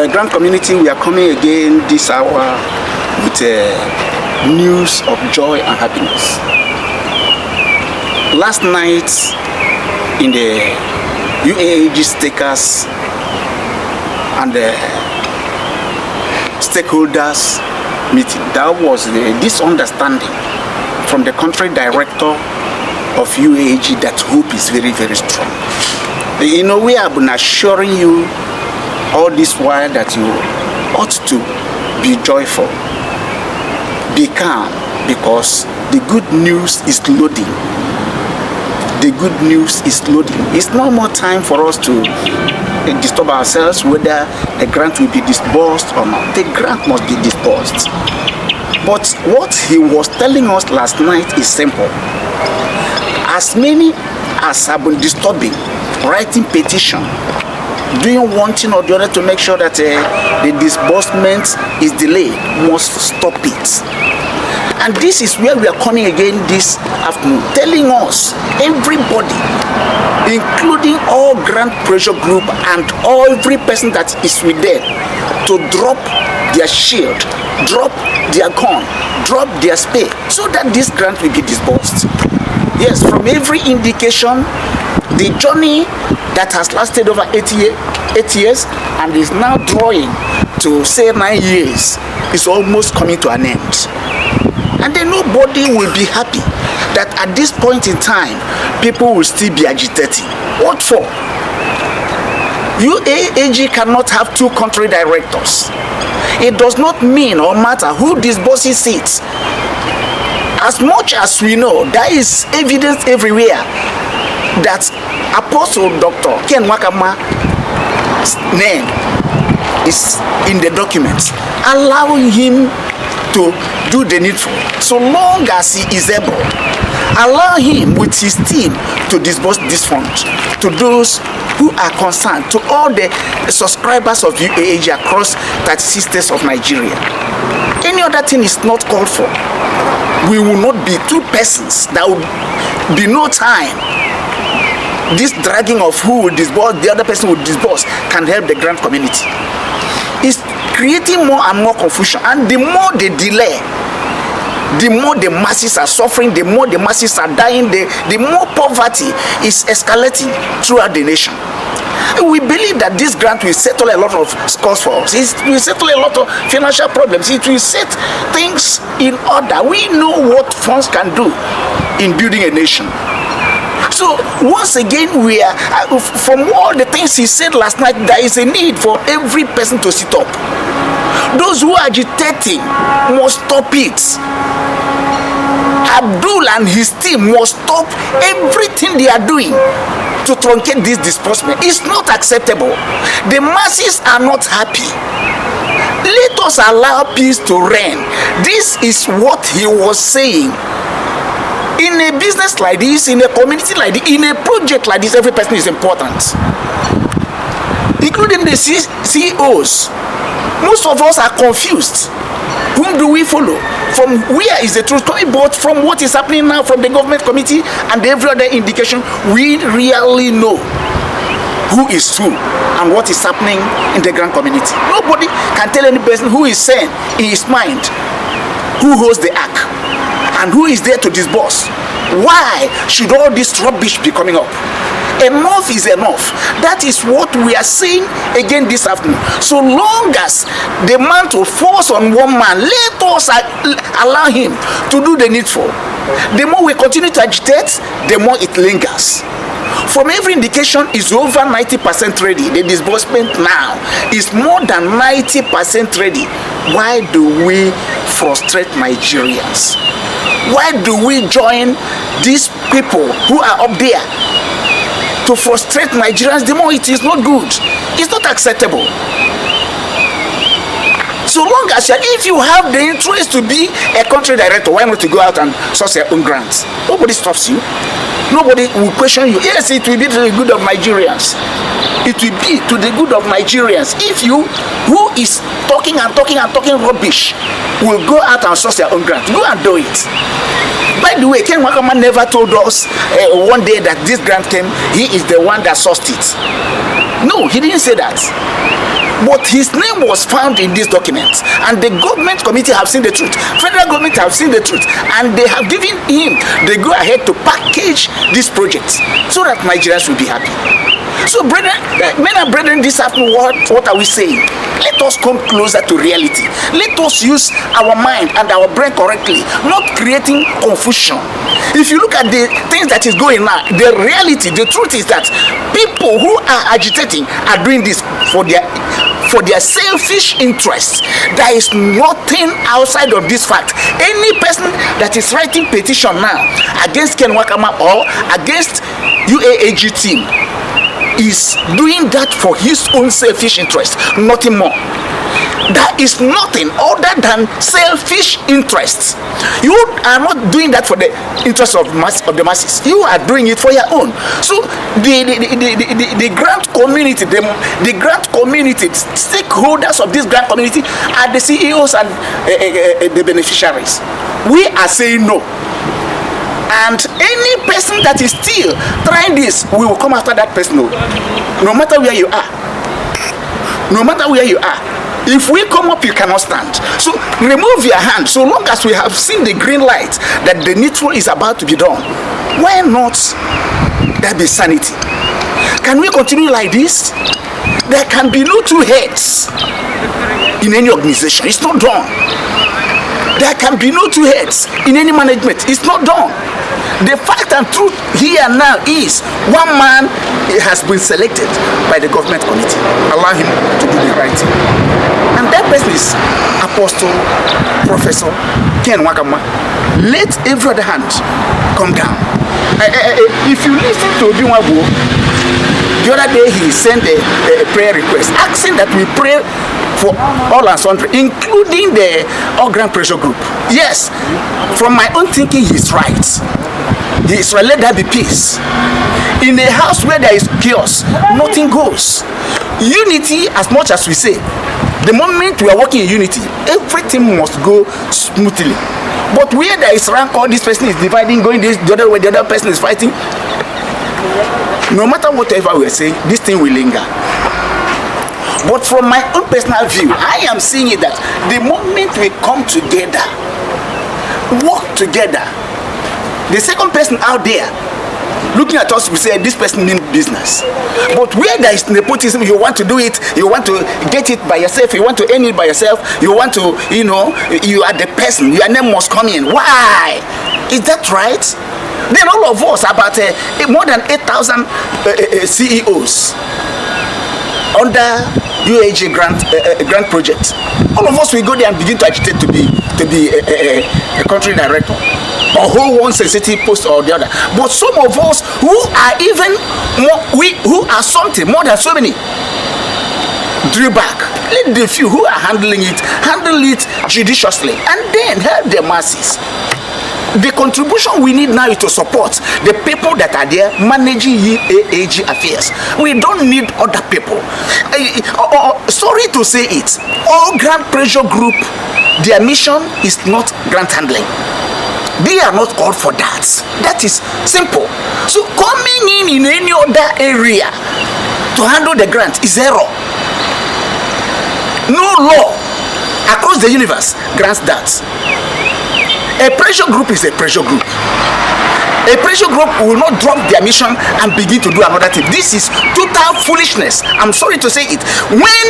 Grand community, we are coming again this hour with news of joy and happiness. Last night in the UAG stakers and the stakeholders meeting, there was the misunderstanding from the country director of UAG that hope is very, very strong. You know, we have been assuring you all this while that you ought to be joyful, be calm, because the good news is loading. The good news is loading. It's no more time for us to disturb ourselves whether the grant will be disbursed or not. The grant must be disbursed. But what he was telling us last night is simple. As many as have been disturbing, writing petition, doing one thing or the other to make sure that the disbursement is delayed, must stop it. And this is where we are coming again this afternoon, telling us, everybody, including all grant pressure group and every person that is with them, to drop their shield, drop their gun, drop their spear, so that this grant will be disbursed. Yes, from every indication, the journey that has lasted over 8 years and is now drawing to say 9 years is almost coming to an end. And then nobody will be happy that at this point in time, people will still be agitating. What for? UAG cannot have two country directors. It does not mean or matter who disburses it. As much as we know, there is evidence everywhere that Apostle Dr. Ken Wakama's name is in the documents, allowing him to do the needful. So long as he is able, allow him with his team to disburse this fund to those who are concerned, to all the subscribers of UAG across 36 states of Nigeria. Any other thing is not called for. We will not be two persons. There will be no time. This dragging of who will disburse, the other person will disburse, can help the grant community. It's creating more and more confusion, and the more they delay, the more the masses are suffering, the more the masses are dying, the more poverty is escalating throughout the nation. We believe that this grant will settle a lot of scores for us. It will settle a lot of financial problems. It will set things in order. We know what funds can do in building a nation. So once again, we are from all the things he said last night, there is a need for every person to sit up. Those who are agitating must stop it. Abdul and his team must stop everything they are doing to truncate this disbursement. It's not acceptable. The masses are not happy. Let us allow peace to reign. This is what he was saying. In a business like this, in a community like this, in a project like this, every person is important, including the CEOs. Most of us are confused. Whom do we follow? From where is the truth coming? But from what is happening now from the government committee and every other indication, we really know who is who and what is happening in the grant community. Nobody can tell any person who is saying in his mind who holds the ark and who is there to disburse. Why should all this rubbish be coming up? Enough is enough. That is what we are saying again this afternoon. So long as the mantle falls on one man, let us allow him to do the needful. The more we continue to agitate, the more it lingers. From every indication, is over 90% ready. The disbursement now is more than 90% ready. Why do we frustrate Nigerians? Why do we join these people who are up there to frustrate Nigerians? The more it is not good. It's not acceptable. So long as if you have the interest to be a country director, why not to go out and source your own grants? Nobody stops you. Nobody will question you. Yes, it will be to the good of Nigerians. It will be to the good of Nigerians. If you, who is talking and talking and talking rubbish, will go out and source their own grant. Go and do it. By the way, Ken Wakama never told us one day that this grant came, he is the one that sourced it. No, he didn't say that. But his name was found in these documents, and the government committee have seen the truth. Federal government have seen the truth, and they have given him the go ahead to package this project so that Nigerians will be happy. So, brethren, men and brethren, this afternoon, what are we saying? Let us come closer to reality. Let us use our mind and our brain correctly, not creating confusion. If you look at the things that is going on, the reality, the truth is that people who are agitating are doing this for their selfish interests. There is nothing outside of this fact. Any person that is writing petition now against Ken Wakama or against UAAG team is doing that for his own selfish interest, nothing more. There is nothing other than selfish interests. You are not doing that for the interest of the masses. You are doing it for your own. So the grant community, the grant community, stakeholders of this grant community are the CEOs and the beneficiaries. We are saying no. And any person that is still trying this, we will come after that person. No matter where you are. No matter where you are. If we come up, you cannot stand. So remove your hand. So long as we have seen the green light that the needful is about to be done, why not there be sanity? Can we continue like this? There can be no two heads in any organization. It's not done. There can be no two heads in any management. It's not done. The fact and truth here now is one man has been selected by the government committee. Allow him to do the right thing. And that person is Apostle Professor Ken Wakama. Let every other hand come down. If you listen to Uaag, the other day he sent a prayer request asking that we pray for all and sundry, including the All Grand Pressure Group. Yes, from my own thinking, he's right. He is right. Let there be peace. In a house where there is chaos, nothing goes. Unity, as much as we say, the moment we are working in unity, everything must go smoothly. But where there is rancor, this person is dividing, going this, the other way, the other person is fighting. No matter whatever we are saying, this thing will linger. But from my own personal view, I am seeing it that the moment we come together, work together, the second person out there looking at us, we say this person means business. But where there is nepotism, you want to do it, you want to get it by yourself, you want to earn it by yourself, you want to, you are the person, your name must come in. Why? Is that right? Then all of us, about more than 8,000 CEOs under UAG grant project. All of us will go there and begin to agitate to be a country director, or hold one sensitive post or the other. But some of us who are even more, who are something more than so many, drew back. Let the few who are handling it handle it judiciously, and then help the masses. The contribution we need now is to support the people that are there managing UAAG affairs. We don't need other people. Sorry to say it, all Grant Pressure Group, their mission is not grant handling. They are not called for that. That is simple. So coming in any other area to handle the grant is error. No law across the universe grants that. A pressure group is a pressure group. A pressure group will not drop their mission and begin to do another thing. This is total foolishness. I'm sorry to say it. When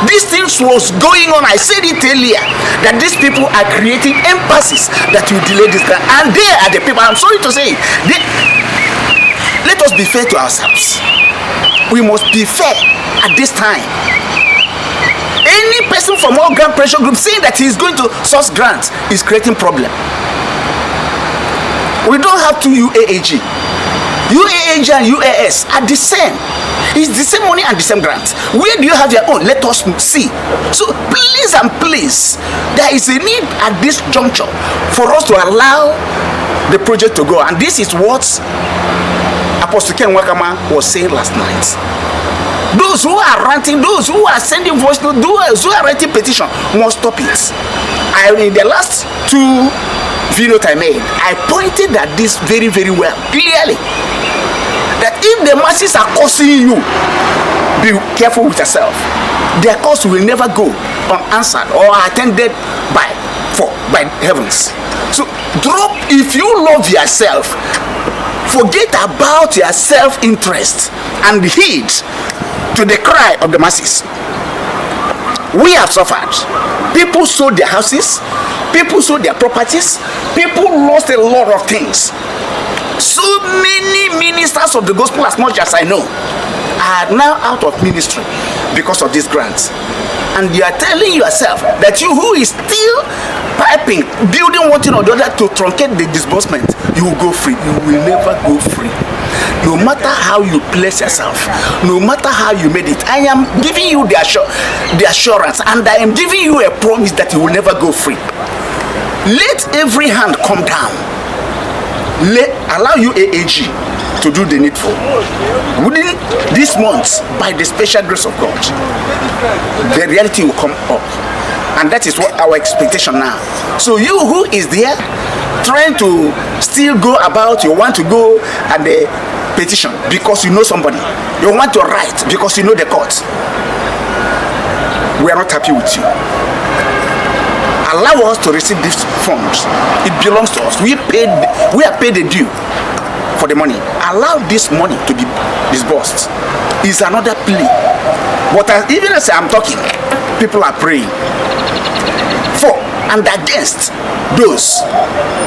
these things was going on, I said it earlier, that these people are creating emphasis that will delay this grant. And they are the people, I'm sorry to say it. Let us be fair to ourselves. We must be fair at this time. Any person from all Grant Pressure Group saying that he is going to source grants is creating problem. We don't have two UAAG. UAAG and UAS are the same. It's the same money and the same grant. Where do you have your own? Let us see. So please and please, there is a need at this juncture for us to allow the project to go. And this is what Apostle Ken Wakama was saying last night. Those who are ranting, those who are sending voice notes, those who are writing petition must stop it. In the last 2 videos I made, I pointed at this very, very well, clearly. That if the masses are cursing you, be careful with yourself. Their cause will never go unanswered or attended by heavens. So drop, if you love yourself, forget about your self-interest and heed to the cry of the masses. We have suffered. People sold their houses, people sold their properties, people lost a lot of things. So many ministers of the gospel, as much as I know, are now out of ministry because of these grants. And you are telling yourself that you who is still piping, building one thing or the other to truncate the disbursement, you will go free. You will never go free. No matter how you place yourself, no matter how you made it, I am giving you the assurance, and I am giving you a promise that you will never go free. Let every hand come down. Allow UAAG to do the needful. Within this month, by the special grace of God, the reality will come up. And that is what our expectation now. So you who is there trying to still go about, you want to go and the petition because you know somebody, you want to write because you know the court, we are not happy with you. Allow us to receive these funds. It belongs to us. We are paid a due for the money. Allow this money to be disbursed. It's another plea. But even as I'm talking, people are praying for and against those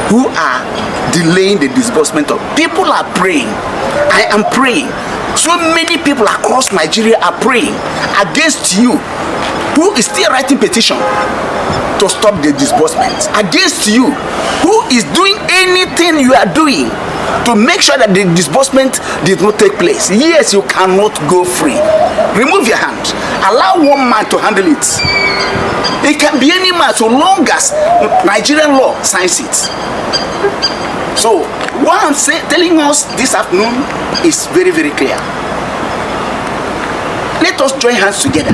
who are delaying the disbursement of. People are praying. I am praying. So many people across Nigeria are praying against you who is still writing petition to stop the disbursement, against you who is doing anything you are doing to make sure that the disbursement did not take place. Yes, you cannot go free. Remove your hand. Allow one man to handle it. It can be any man so long as Nigerian law signs it. So what I'm telling us this afternoon is very, very clear. Let us join hands together